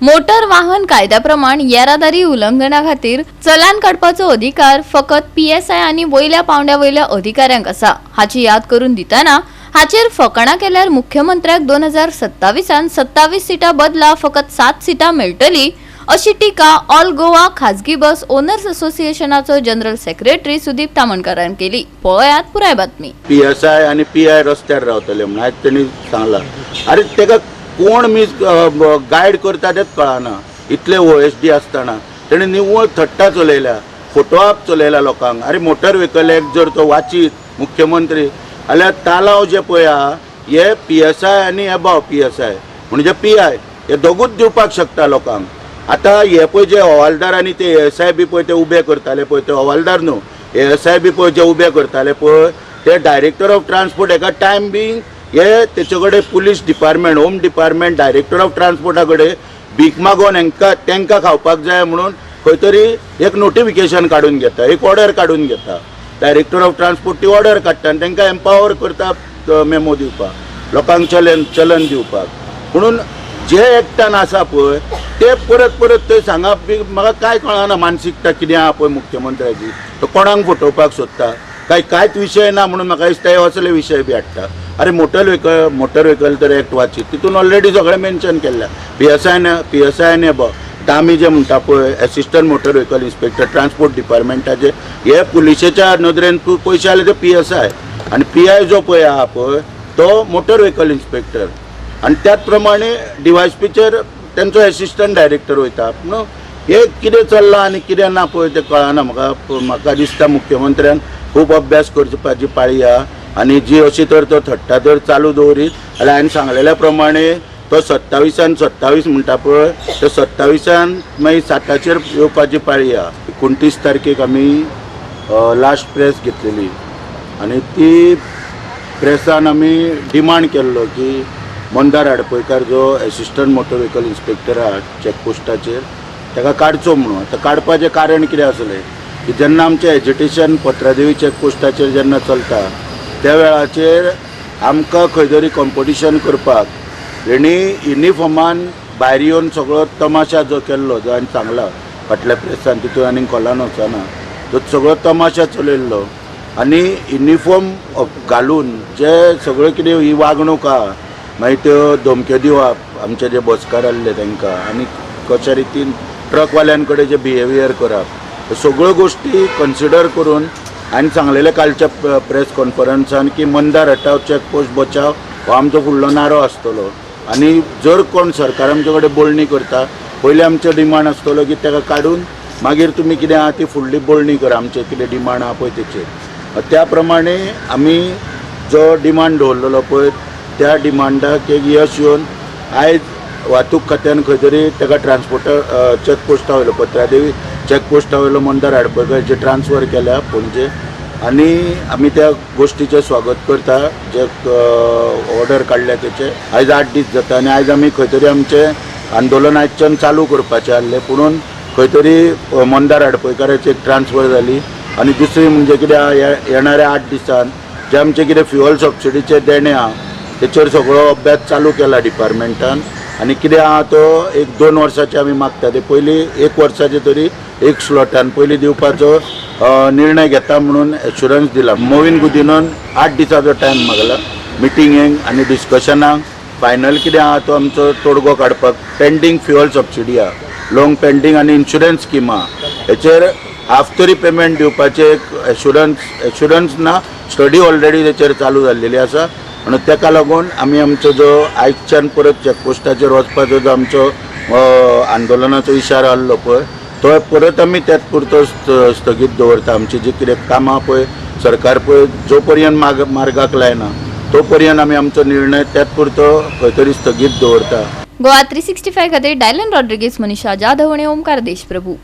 Motor वाहन कायद्याप्रमाण येरादारी उल्लंघना खातीर चलान काडपाचो अधिकार फकत PSI आनी वयल्या पावंड्या वयल्या अधिकाऱ्यांक आसा। हाची याद करून दिताना हाचेर फकाणां केल्यार मुख्यमंत्र्याक 2027 27 सिटां बदला फकत 7 सिटां मेळटली अशी टिका ऑल गोवा खाजगी बस ओनर्स असोसिएशनाचो जनरल सेक्रेटरी सुदीप तामणकारान केली। पळयात पुराय बातमी। PSI आनी PI रस्त्यार रावतले म्हणून आयज तेणी सांगला। अरे तेका कोण गायड करता तेच कळना। इतले OSD आसतना तेणी निव्वळ थट्टा चलयल्या, फोटोआप चलयला लोकांक। अरे मोटर व्हेकल एक्ट जर तो वाचीत मुख्यमंत्री जाल्यार तालाव जे पळय हे PSI आनी अबाव PSI म्हणजे PI हे दोगूच दिवपाक शकता लोकांक। आता हे पळय जे हवालदार आनी ते ASI बी पळय ते उबे करताले पळय, ते हवालदार न्हू, ASI बी पळय जे उबे करताले पळय, ते डायरेक्टर ऑफ ट्रान्सपोर्ट एका टायम बींग हे तेचे कडेन police department, home department, director of ट्रान्सपोर्टा कडेन भीक मागोन तांकां खावपाक जाय म्हणून खंय तरी एक नोटिफिकेशन काडून घेता, एक ऑर्डर काडून घेता। डायरेक्टर ऑफ ट्रान्सपोर्ट ती ऑर्डर काडटा आनी तांकां एम्पावर करता मेमो दिवपाक, लोकांक चलन दिवपाक। म्हणून जे एक्टान आसा पळय ते परत परत थंय सांगप बी म्हाका कांय कळना। मानसिकता कितें आहा पळय मुख्यमंत्र्याची, तो कोणाक फटोवपाक सोदता कांयच विशय ना म्हणून म्हाका दिसता हे असले विशय बी हाडटा। अरे मोटर व्हेकल तर एक्ट वाचीत तितून ऑलरेडी सगळें मेन्शन केल्लें PSI आनी अबाव। आमी जे म्हणटा पळय assistant motor vehicle inspector transport डिपार्टमेंटाचे हे पुलिशेच्या नदरेन पयशे आले ते PSI आनी PI जो पळय आहा पळय तो मोटर व्हेकल इन्स्पेक्टर आनी त्याच प्रमाणे DYSPचेर तेंचो असिस्टंट डायरेक्टर वयता न्हू। हे कितें चल्लां आनी कितें ना पळय ते कळना म्हाका दिसता मुख्यमंत्र्यान खूब अभ्यास करपाची पाळी आहा आनी जी अशी तर तो थट्टा तर चालू दवरीत जाल्यार हांवें सांगलेल्या प्रमाणे तो 27 म्हणटा पळय तो 27 मागीर 7चेर येवपाची पाळी आहा। 29 तारखेक आमी लास्ट प्रेस घेतलेली आनी ती प्रेसान आमी डिमांड केल्लो की मंदार आडपयकार जो असिस्टंट मोटर व्हेकल इन्स्पेक्टर आहा चॅकपोस्टाचेर ताका काडचो म्हणून। आतां काडपाचें कारण कितें आसलें की जेन्ना आमचें एज्युटेशन पत्रादेवी चॅकपोस्टाचेर जेन्ना चलता त्या वेळाचेर आमकां खंय तरी कॉम्पिटिशन करपाक तेणी युनिफॉर्मान भायर येवन सगळो तमाशा जो केल्लो जो हांवें सांगला फाटल्या प्रेसान, तितून आनीक कॉलान वचना, तो सगळो तमाशा चलयल्लो आनी युनिफॉर्म घालून जे सगळें कितें ही वागणूक आहा मागीर त्यो धमक्यो दिवप आमचे जे बसकार आसले तांकां आनी कशा रितीन ट्रकवाल्यां कडेन जे बिहेवियर करप सगळ्यो गोश्टी कन्सिडर करून हांवें सांगलेलें कालच्या प्रेस कॉन्फरन्सान की मंदार हटाव चॅकपोस्ट बचाव हो आमचो फुडलो नारो आसतलो आनी जर कोण सरकार आमचे कडेन बोलणी करता पयलीं आमचो डिमांड आसतलो की ताका काडून मागीर तुमी कितें आहा ती फुडली बोलणी करा आमचे कितें डिमांड आहा पळय तेचेर। त्या प्रमाणे आमी जो डिमांड दवरलेलो पळय त्या डिमांडाक एक यश येवन आयज वाहतूक खात्यान खंय तरी ताका ट्रान्सपोर्टर चॅकपोस्टा वयलो पत्रादेवी चॅकपोस्टा वयलो मंदार आडपयकार ट्रान्सफर केल्या पणजे आनी आमी त्या गोश्टीचें स्वागत करता जे ऑर्डर काडल्या तेचे। आयज 8 दीस जाता आनी आयज आमी खंय तरी आमचें आंदोलन आयजच्यान चालू करपाचें आसलें पुणून खंय तरी मंदार आडपयकाराची एक ट्रान्सफर जाली आनी दुसरी म्हणजे कितें आहा येणाऱ्या 8 दिसान जे आमचे कितें फ्युअल सबसिडीचे देणे आहा तेचेर सगळो अभ्यास चालू केला डिपार्टमेंटान आनी कितें आहा तो 1-2 वर्साचे आमी मागता ते पयलीं 1 वर्साचे तरी एक स्लॉटान पयलीं दिवपाचो निर्णय घेता म्हणून एश्युरन्स दिला। मोविन गुदिनोन 8 दिसाचो टायम मागला मिटिंगेक आनी डिस्कशनाक। फायनल कितें आहा तो आमचो तोडगो काडपाक पेंडींग फ्युअल सबसिडी आहा, लोंग पेंडींग आनी इन्शुरन्स स्कीम आहा हेचेर हाफ तरी पेमेंट दिवपाचे एक एश्युरन्स ना स्टडी ऑलरेडी तेचेर चालू जाल्लेली आसा म्हणून ताका लागून आमी आमचो जो आयजच्यान परत चॅकपोस्टाचेर वचपाचो जो आमचो आंदोलनाचो इशारो आसलो पळय तो परत आमी त्याच पुरतो स्थगीत दवरता। आमची जी कितें कामां पळय सरकार पळय जो पर्यंत मार्गाक लायना तो पर्यंत आमी आमचो निर्णय त्याच पुरतो खंय तरी स्थगीत दवरता। गोवा 365 खातीर डायलन रॉड्रिगीस, मनीषा जाधव आनी ओमकार देशप्रभू।